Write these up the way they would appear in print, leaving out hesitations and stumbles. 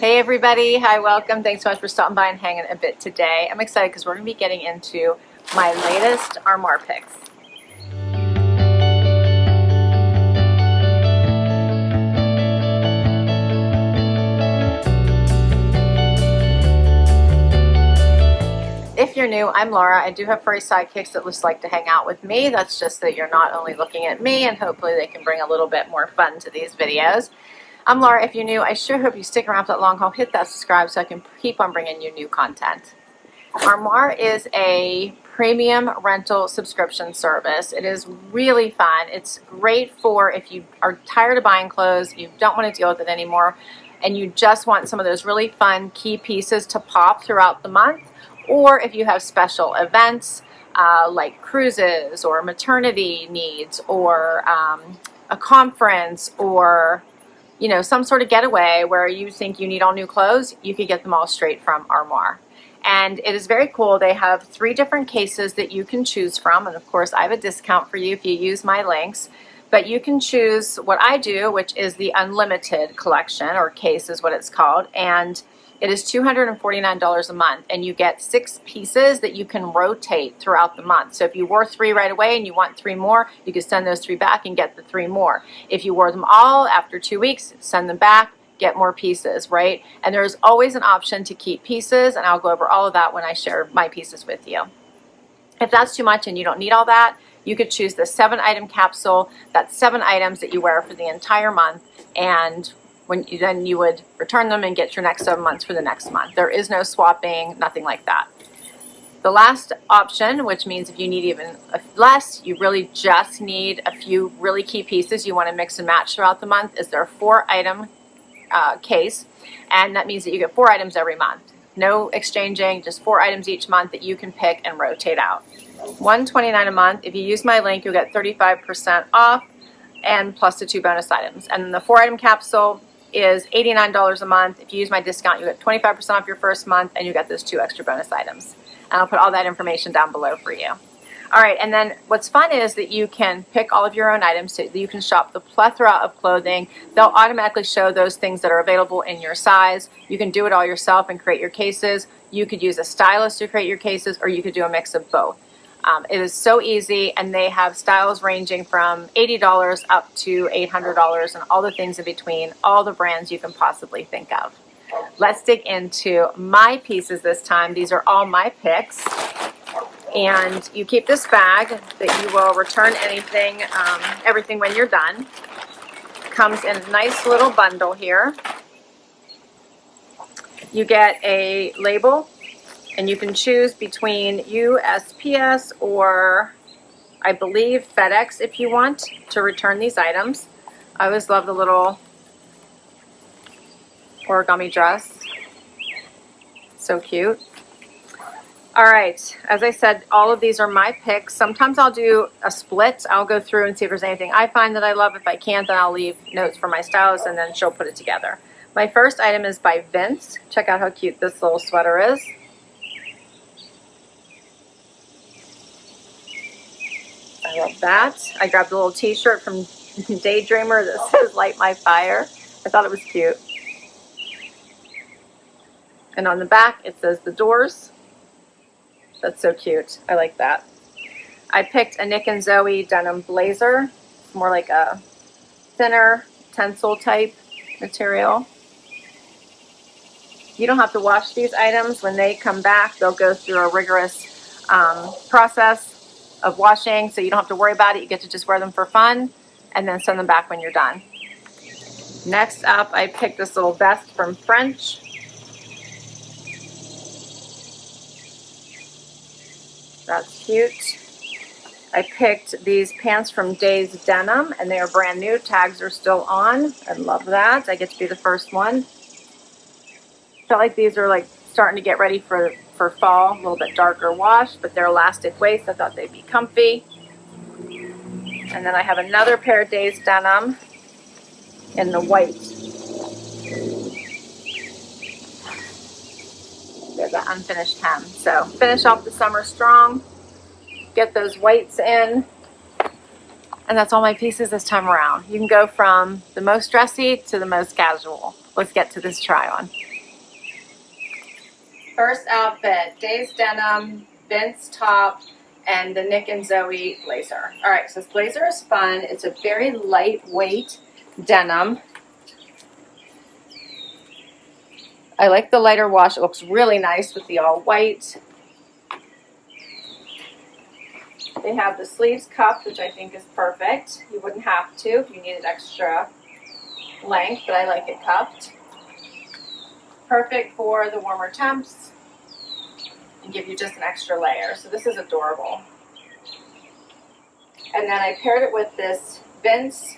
Hey everybody, hi, welcome. Thanks so much for stopping by and hanging a bit today. I'm excited because we're going to be getting into my latest Armoire picks. If you're new, I'm Laura. I do have furry sidekicks that just like to hang out with me. That's just that you're not only looking at me, and hopefully they can bring a little bit more fun to these videos. I'm Laura. If you're new, I sure hope you stick around for that long haul. Hit that subscribe so I can keep on bringing you new content. Armoire is a premium rental subscription service. It is really fun. It's great for if you are tired of buying clothes, you don't want to deal with it anymore, and you just want some of those really fun key pieces to pop throughout the month, or if you have special events like cruises or maternity needs or a conference or some sort of getaway where you think you need all new clothes, you could get them all straight from Armoire. And it is very cool. They have 3 different cases that you can choose from. And of course, I have a discount for you if you use my links. But you can choose what I do, which is the unlimited collection, or case is what it's called. And it is $249 a month, and you get 6 pieces that you can rotate throughout the month. So if you wore 3 right away and you want 3 more, you can send those 3 back and get the 3 more. If you wore them all after 2 weeks, send them back, get more pieces, right? And there's always an option to keep pieces, and I'll go over all of that when I share my pieces with you. If that's too much and you don't need all that, you could choose the 7-item capsule. That's 7 items that you wear for the entire month, and then you would return them and get your next 7 months for the next month. There is no swapping, nothing like that. The last option, which means if you need even less, you really just need a few really key pieces you want to mix and match throughout the month, is their 4-item case, and that means that you get 4 items every month. No exchanging, just 4 items each month that you can pick and rotate out. $129 a month. If you use my link, you'll get 35% off and plus the 2 bonus items. And the 4-item capsule is $89 a month. If you use my discount, you get 25% off your first month, and you get those 2 extra bonus items. And I'll put all that information down below for you. All right, and then what's fun is that you can pick all of your own items, so that you can shop the plethora of clothing. They'll automatically show those things that are available in your size. You can do it all yourself and create your cases. You could use a stylist to create your cases, or you could do a mix of both. It is so easy, and they have styles ranging from $80 up to $800 and all the things in between, all the brands you can possibly think of. Let's dig into my pieces this time. These are all my picks. And you keep this bag that you will return everything when you're done. Comes in a nice little bundle here. You get a label, and you can choose between USPS or, I believe, FedEx if you want to return these items. I always love the little origami dress. So cute. All right, as I said, all of these are my picks. Sometimes I'll do a split. I'll go through and see if there's anything I find that I love. If I can't, then I'll leave notes for my stylist, and then she'll put it together. My first item is by Vince. Check out how cute this little sweater is. I love that. I grabbed a little t-shirt from Daydreamer that says "Light My Fire." I thought it was cute. And on the back, it says "The Doors." That's so cute. I like that. I picked a Nic Zoe Denim Blazer. It's more like a thinner tencel type material. You don't have to wash these items. When they come back, they'll go through a rigorous process of washing, so you don't have to worry about it. You get to just wear them for fun and then send them back when you're done. Next up, I picked this little vest from FRNCH. That's cute. I picked these pants from Daze Denim, and they are brand new. Tags are still on. I love that. I get to be the first one. Felt like these are like starting to get ready for fall. A little bit darker wash, but they're elastic waist. I thought they'd be comfy. And then I have another pair of Daze Denim in the white. There's an unfinished hem. So finish off the summer strong. Get those whites in. And that's all my pieces this time around. You can go from the most dressy to the most casual. Let's get to this try on. First outfit, Daze Denim, Vince top, and the Nic and Zoe Blazer. All right, so this blazer is fun. It's a very lightweight denim. I like the lighter wash. It looks really nice with the all white. They have the sleeves cuffed, which I think is perfect. You wouldn't have to if you needed extra length, but I like it cuffed. Perfect for the warmer temps and give you just an extra layer. So this is adorable. And then I paired it with this Vince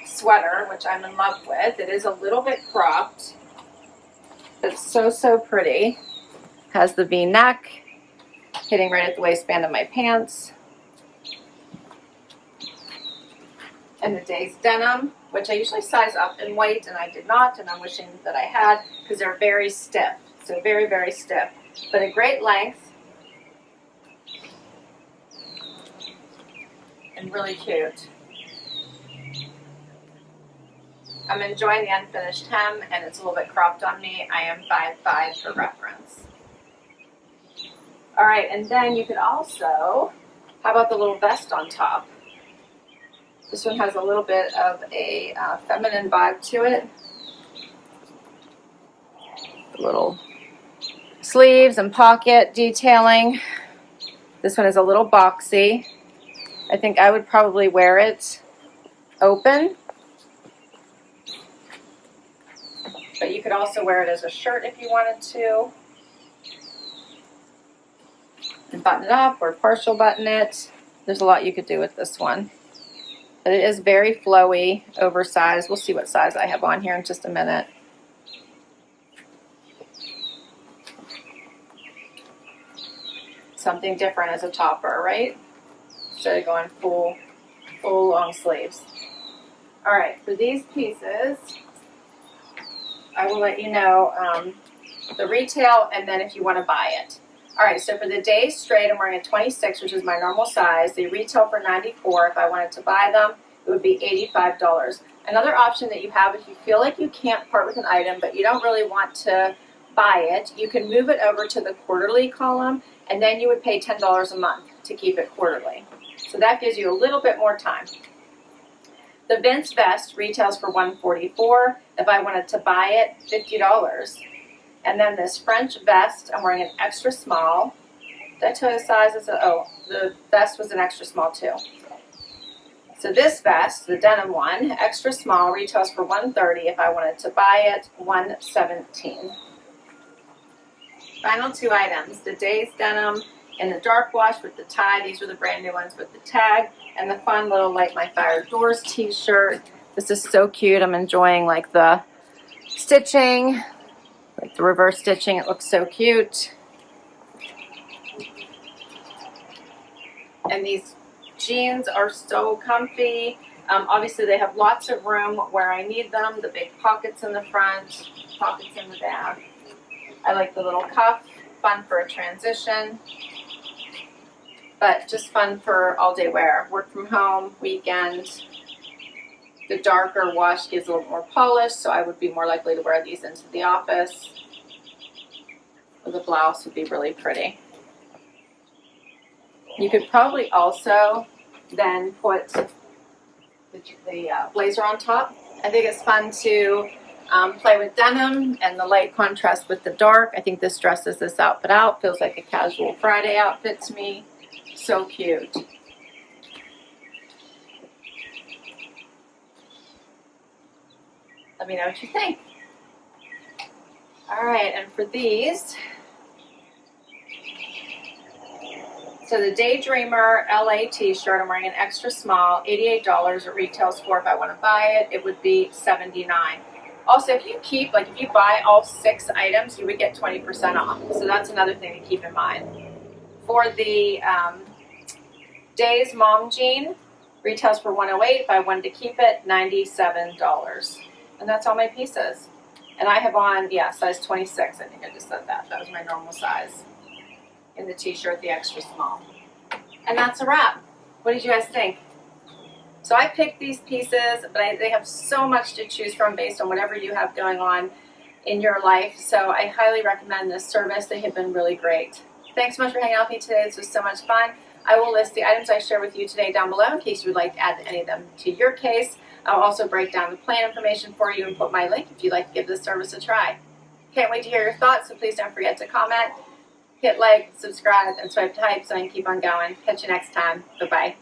sweater, which I'm in love with. It is a little bit cropped. It's so, so pretty. Has the V-neck hitting right at the waistband of my pants. And the Daze denim, which I usually size up in white, and I did not, and I'm wishing that I had, because they're very stiff. So very, very stiff. But a great length. And really cute. I'm enjoying the unfinished hem, and it's a little bit cropped on me. I am 5'5" for reference. All right, and then you could also, how about the little vest on top? This one has a little bit of a feminine vibe to it. The little sleeves and pocket detailing. This one is a little boxy. I think I would probably wear it open. But you could also wear it as a shirt if you wanted to. And button it up or partial button it. There's a lot you could do with this one. But it is very flowy, oversized. We'll see what size I have on here in just a minute. Something different as a topper, right? Instead of going full long sleeves. All right, for these pieces, I will let you know the retail and then if you want to buy it. All right, so for the Daze straight, I'm wearing a 26, which is my normal size. They retail for $94. If I wanted to buy them, it would be $85. Another option that you have, if you feel like you can't part with an item, but you don't really want to buy it, you can move it over to the quarterly column, and then you would pay $10 a month to keep it quarterly. So that gives you a little bit more time. The Vince vest retails for $144. If I wanted to buy it, $50. And then this FRNCH vest, I'm wearing an extra small. Did I tell you the size? Oh, the vest was an extra small too. So this vest, the denim one, extra small, retails for $130. If I wanted to buy it, $117. Final two items, the Daze denim in the dark wash with the tie. These are the brand new ones with the tag. And the fun little Light My Fire Doors t-shirt. This is so cute. I'm enjoying like the stitching, like the reverse stitching. It looks so cute. And these jeans are so comfy. Obviously they have lots of room where I need them. The big pockets in the front, pockets in the back. I like the little cuff, fun for a transition. But just fun for all day wear. Work from home, weekend. The darker wash gives a little more polish, so I would be more likely to wear these into the office. Or the blouse would be really pretty. You could probably also then put the blazer on top. I think it's fun to play with denim and the light contrast with the dark. I think this dresses this outfit out. Feels like a casual Friday outfit to me. So cute. Let me know what you think. All right, and for these, so the Daydreamer LA T-Shirt, I'm wearing an extra small, $88. It retails for, if I want to buy it, it would be $79. Also, if you keep, like if you buy all 6 items, you would get 20% off. So that's another thing to keep in mind. For the Daze Mom Jean, retails for $108. If I wanted to keep it, $97. And that's all my pieces. And I have on, yeah, size 26. I think I just said that. That was my normal size. In the t-shirt, the extra small. And that's a wrap. What did you guys think? So I picked these pieces, but they have so much to choose from based on whatever you have going on in your life. So I highly recommend this service. They have been really great. Thanks so much for hanging out with me today. This was so much fun. I will list the items I share with you today down below in case you would like to add any of them to your case. I'll also break down the plan information for you and put my link if you'd like to give this service a try. Can't wait to hear your thoughts, so please don't forget to comment, hit like, subscribe, and swipe type so I can keep on going. Catch you next time. Bye-bye.